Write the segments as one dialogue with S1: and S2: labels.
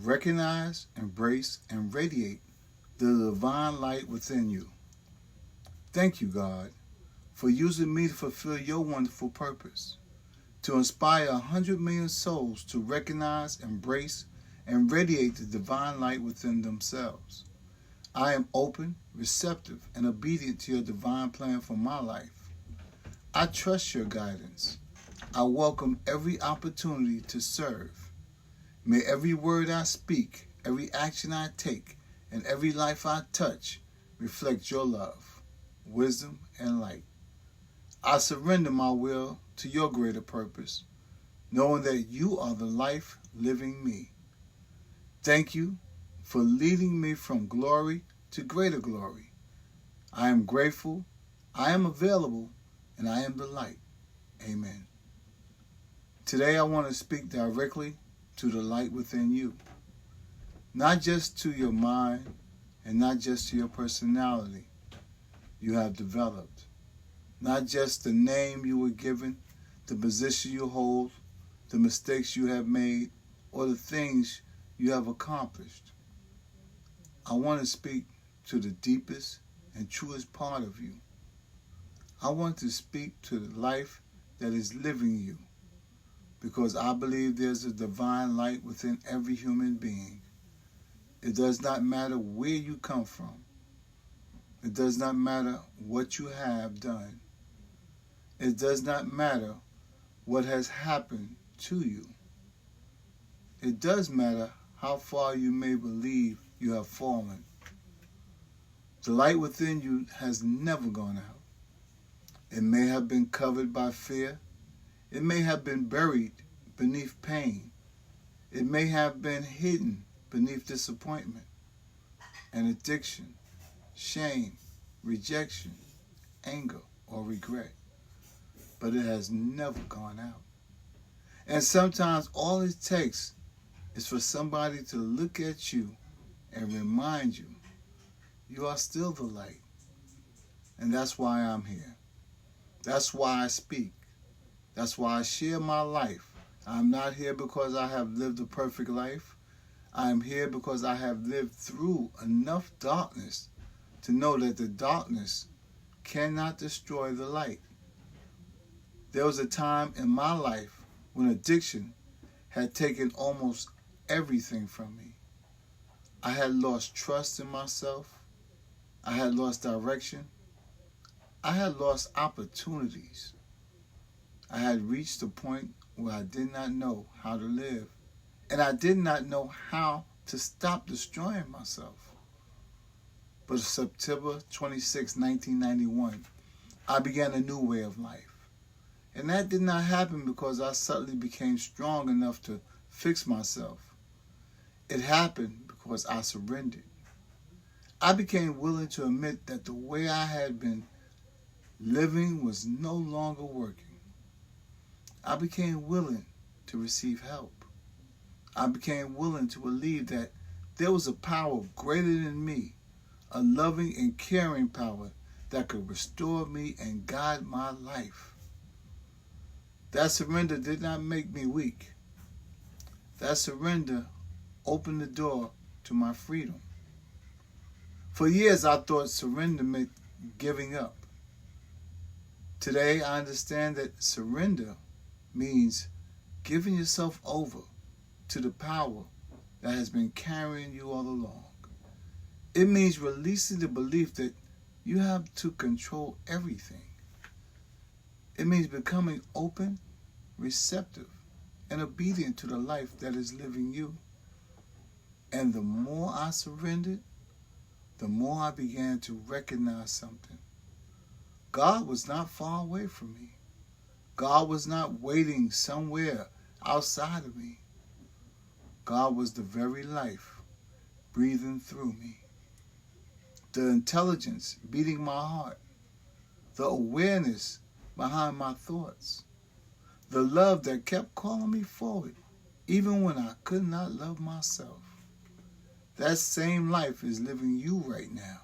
S1: Recognize, embrace, and radiate the divine light within you. Thank you, God, for using me to fulfill your wonderful purpose, to inspire 100 million souls to recognize, embrace, and radiate the divine light within themselves. I am open, receptive, and obedient to your divine plan for my life. I trust your guidance. I welcome every opportunity to serve. May every word I speak, every action I take, and every life I touch reflect your love, wisdom, and light. I surrender my will to your greater purpose, knowing that you are the life living me. Thank you for leading me from glory to greater glory. I am grateful, I am available, and I am the light. Amen. Today I want to speak directly to the light within you. Not just to your mind and not just to your personality you have developed. Not just the name you were given, the position you hold, the mistakes you have made, or the things you have accomplished. I want to speak to the deepest and truest part of you. I want to speak to the life that is living you, because I believe there's a divine light within every human being. It does not matter where you come from. It does not matter what you have done. It does not matter what has happened to you. It does matter how far you may believe you have fallen. The light within you has never gone out. It may have been covered by fear. It may have been buried beneath pain. It may have been hidden beneath disappointment and addiction, shame, rejection, anger, or regret. But it has never gone out. And sometimes all it takes is for somebody to look at you and remind you, you are still the light. And that's why I'm here. That's why I speak. That's why I share my life. I'm not here because I have lived a perfect life. I am here because I have lived through enough darkness to know that the darkness cannot destroy the light. There was a time in my life when addiction had taken almost everything from me. I had lost trust in myself. I had lost direction. I had lost opportunities. I had reached a point where I did not know how to live, and I did not know how to stop destroying myself. But September 26, 1991, I began a new way of life. And that did not happen because I suddenly became strong enough to fix myself. It happened because I surrendered. I became willing to admit that the way I had been living was no longer working. I became willing to receive help. I became willing to believe that there was a power greater than me, a loving and caring power that could restore me and guide my life. That surrender did not make me weak. That surrender opened the door to my freedom. For years, I thought surrender meant giving up. Today, I understand that surrender means giving yourself over to the power that has been carrying you all along. It means releasing the belief that you have to control everything. It means becoming open, receptive, and obedient to the life that is living you. And the more I surrendered, the more I began to recognize something. God was not far away from me. God was not waiting somewhere outside of me. God was the very life breathing through me. The intelligence beating my heart. The awareness behind my thoughts. The love that kept calling me forward, even when I could not love myself. That same life is living you right now.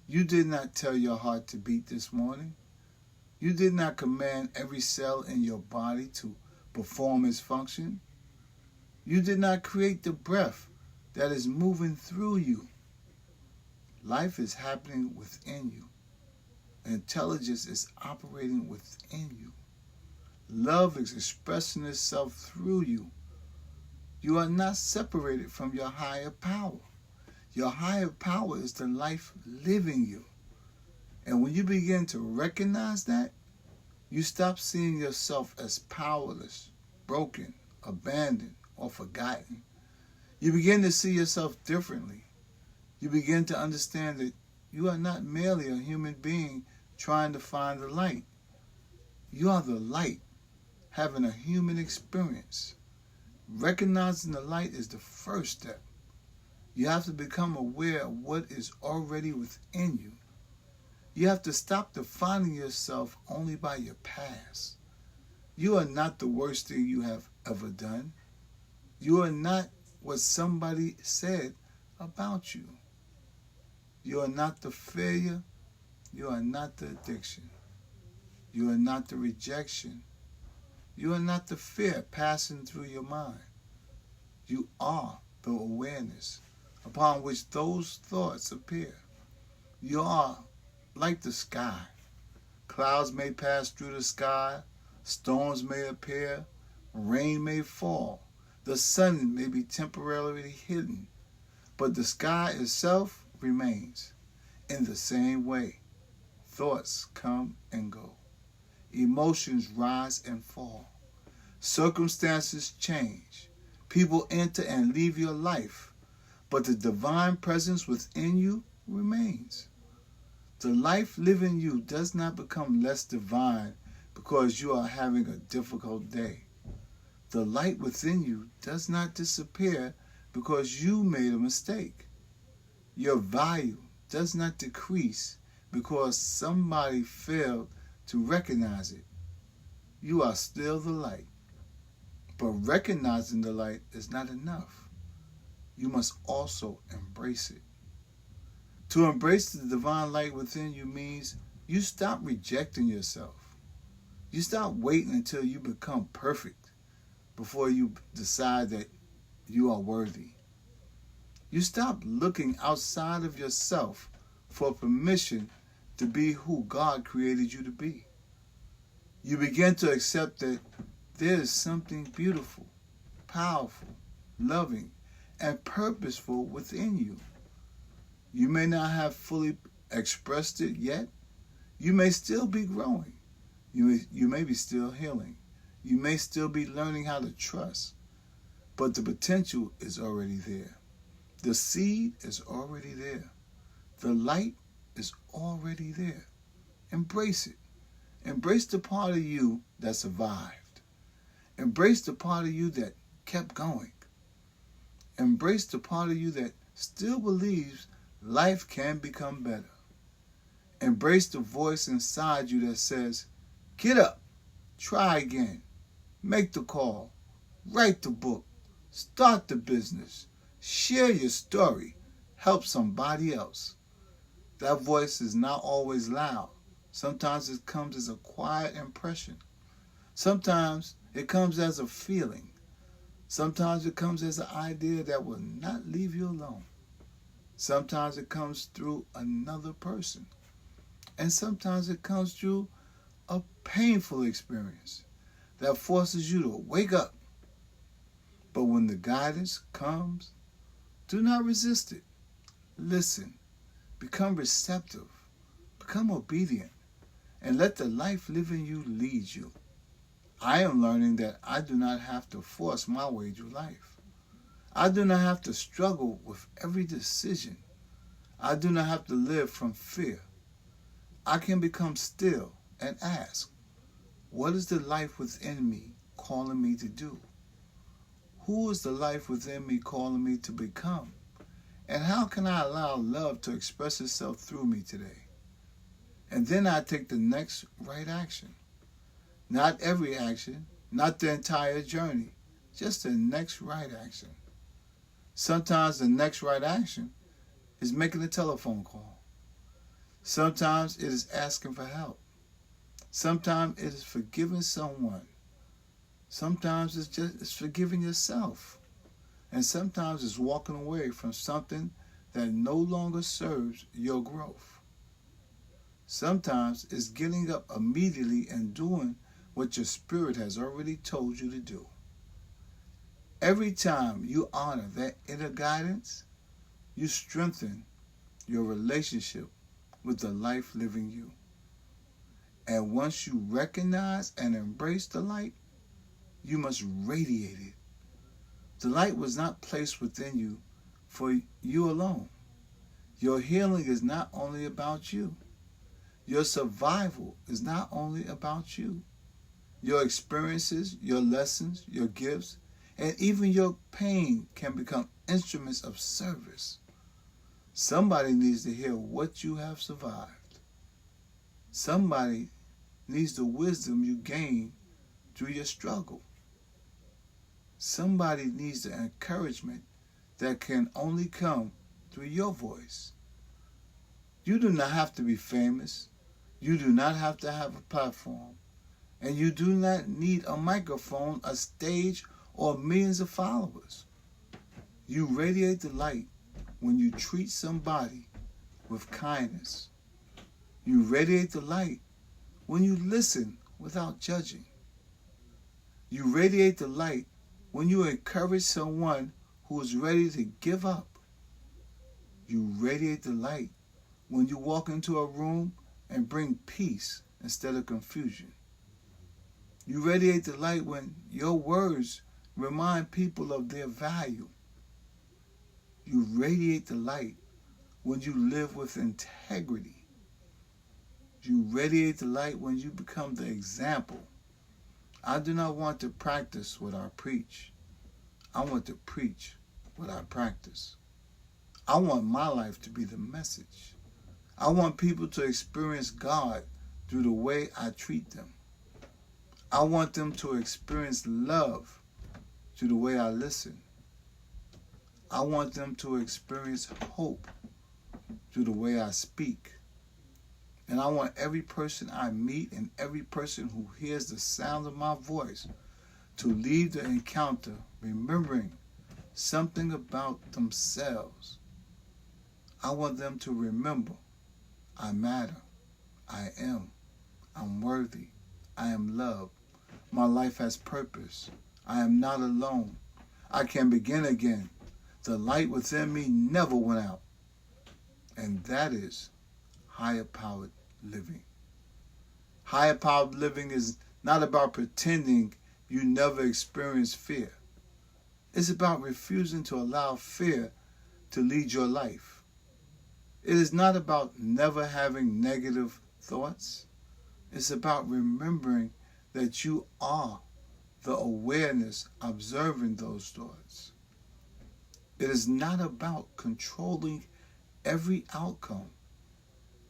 S1: You did not tell your heart to beat this morning. You did not command every cell in your body to perform its function. You did not create the breath that is moving through you. Life is happening within you. Intelligence is operating within you. Love is expressing itself through you. You are not separated from your higher power. Your higher power is the life living you. And when you begin to recognize that, you stop seeing yourself as powerless, broken, abandoned, or forgotten. You begin to see yourself differently. You begin to understand that you are not merely a human being trying to find the light. You are the light, having a human experience. Recognizing the light is the first step. You have to become aware of what is already within you. You have to stop defining yourself only by your past. You are not the worst thing you have ever done. You are not what somebody said about you. You are not the failure. You are not the addiction. You are not the rejection. You are not the fear passing through your mind. You are the awareness upon which those thoughts appear. You are like the sky. Clouds may pass through the sky, storms may appear, rain may fall, the sun may be temporarily hidden, but the sky itself remains. In the same way, thoughts come and go. Emotions rise and fall. Circumstances change. People enter and leave your life, but the divine presence within you remains. The life living you does not become less divine because you are having a difficult day. The light within you does not disappear because you made a mistake. Your value does not decrease because somebody failed to recognize it. You are still the light. But recognizing the light is not enough. You must also embrace it. To embrace the divine light within you means you stop rejecting yourself. You stop waiting until you become perfect before you decide that you are worthy. You stop looking outside of yourself for permission to be who God created you to be. You begin to accept that there is something beautiful, powerful, loving, and purposeful within you. You may not have fully expressed it yet. You may still be growing. You may be still healing. You may still be learning how to trust. But the potential is already there. The seed is already there. The light is already there. Embrace it. Embrace the part of you that survived. Embrace the part of you that kept going. Embrace the part of you that still believes life can become better. Embrace the voice inside you that says, get up, try again, make the call, write the book, start the business, share your story, help somebody else. That voice is not always loud. Sometimes it comes as a quiet impression. Sometimes it comes as a feeling. Sometimes it comes as an idea that will not leave you alone. Sometimes it comes through another person. And sometimes it comes through a painful experience that forces you to wake up. But when the guidance comes, do not resist it. Listen, become receptive, become obedient, and let the life living you lead you. I am learning that I do not have to force my way through life. I do not have to struggle with every decision. I do not have to live from fear. I can become still and ask, what is the life within me calling me to do? Who is the life within me calling me to become? And how can I allow love to express itself through me today? And then I take the next right action. Not every action, not the entire journey, just the next right action. Sometimes the next right action is making a telephone call. Sometimes it is asking for help. Sometimes it is forgiving someone. Sometimes it's forgiving yourself. And sometimes it's walking away from something that no longer serves your growth. Sometimes it's getting up immediately and doing what your spirit has already told you to do. Every time you honor that inner guidance, you strengthen your relationship with the life living you. And once you recognize and embrace the light, you must radiate it. The light was not placed within you for you alone. Your healing is not only about you. Your survival is not only about you. Your experiences, your lessons, your gifts, and even your pain can become instruments of service. Somebody needs to hear what you have survived. Somebody needs the wisdom you gained through your struggle. Somebody needs the encouragement that can only come through your voice. You do not have to be famous. You do not have to have a platform. And you do not need a microphone, a stage, or millions of followers. You radiate the light when you treat somebody with kindness. You radiate the light when you listen without judging. You radiate the light when you encourage someone who is ready to give up. You radiate the light when you walk into a room and bring peace instead of confusion. You radiate the light when your words remind people of their value. You radiate the light when you live with integrity. You radiate the light when you become the example. I do not want to practice what I preach. I want to preach what I practice. I want my life to be the message. I want people to experience God through the way I treat them. I want them to experience love through the way I listen. I want them to experience hope through the way I speak. And I want every person I meet and every person who hears the sound of my voice to leave the encounter remembering something about themselves. I want them to remember, I matter, I am, I'm worthy, I am loved, my life has purpose, I am not alone, I can begin again, the light within me never went out. And that is higher powered living. Higher powered living is not about pretending you never experienced fear. It's about refusing to allow fear to lead your life. It is not about never having negative thoughts. It's about remembering that you are the awareness observing those thoughts. It is not about controlling every outcome.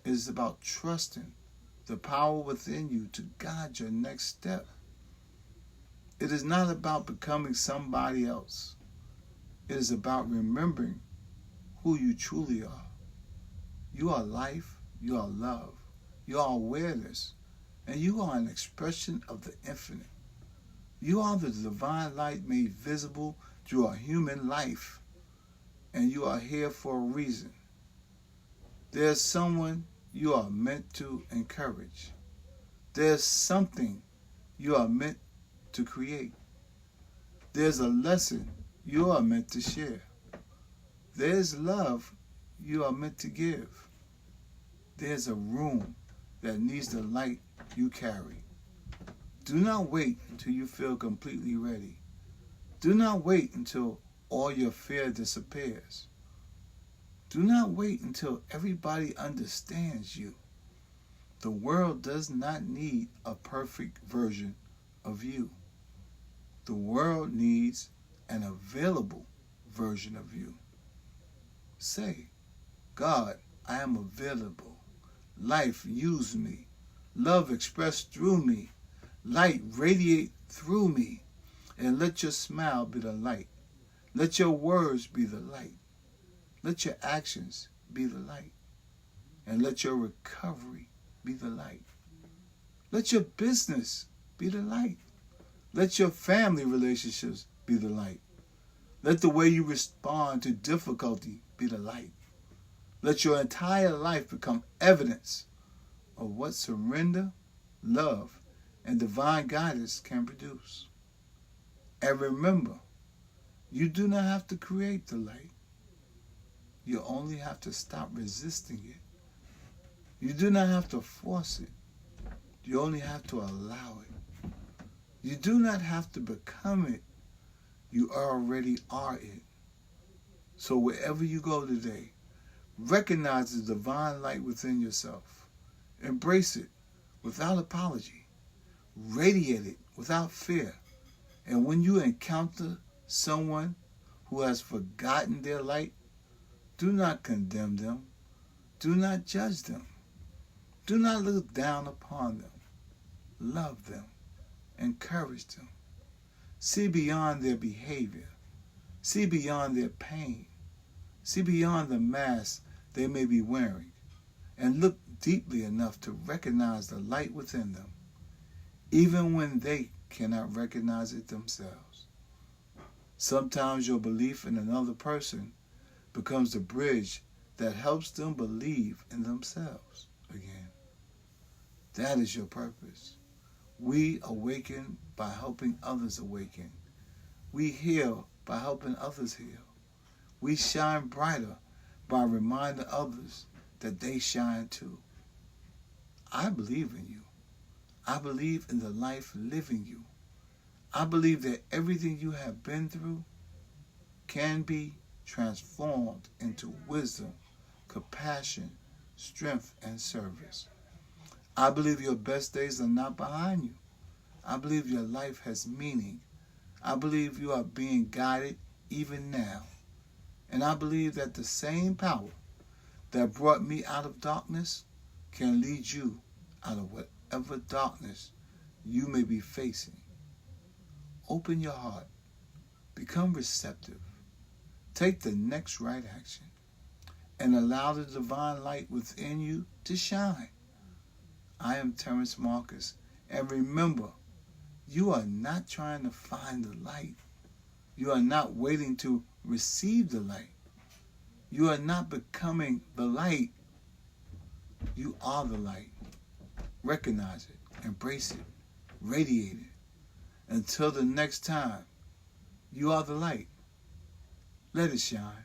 S1: It is about trusting the power within you to guide your next step. It is not about becoming somebody else. It is about remembering who you truly are. You are life, you are love, you are awareness, and you are an expression of the infinite. You are the divine light made visible through a human life, and you are here for a reason. There's someone you are meant to encourage. There's something you are meant to create. There's a lesson you are meant to share. There's love you are meant to give. There's a room that needs the light you carry. Do not wait until you feel completely ready. Do not wait until all your fear disappears. Do not wait until everybody understands you. The world does not need a perfect version of you. The world needs an available version of you. Say, God, I am available. Life, use me. Love expressed through me. Light radiate through me. And let your smile be the light. Let your words be the light. Let your actions be the light. And let your recovery be the light. Let your business be the light. Let your family relationships be the light. Let the way you respond to difficulty be the light. Let your entire life become evidence of what surrender, love, and divine guidance can produce. And remember, you do not have to create the light. You only have to stop resisting it. You do not have to force it. You only have to allow it. You do not have to become it. You already are it. So wherever you go today, recognize the divine light within yourself. Embrace it without apology. Radiate it without fear. And when you encounter someone who has forgotten their light, do not condemn them. Do not judge them. Do not look down upon them. Love them. Encourage them. See beyond their behavior. See beyond their pain. See beyond the mask they may be wearing. And look deeply enough to recognize the light within them, even when they cannot recognize it themselves. Sometimes your belief in another person becomes the bridge that helps them believe in themselves again. That is your purpose. We awaken by helping others awaken. We heal by helping others heal. We shine brighter by reminding others that they shine too. I believe in you. I believe in the life living you. I believe that everything you have been through can be transformed into wisdom, compassion, strength, and service. I believe your best days are not behind you. I believe your life has meaning. I believe you are being guided even now. And I believe that the same power that brought me out of darkness can lead you out of whatever darkness you may be facing. Open your heart. Become receptive. Take the next right action and allow the divine light within you to shine. I am Terrence Marcus, and remember, you are not trying to find the light. You are not waiting to receive the light. You are not becoming the light. You are the light. Recognize it, embrace it, radiate it. Until the next time, you are the light. Let it shine.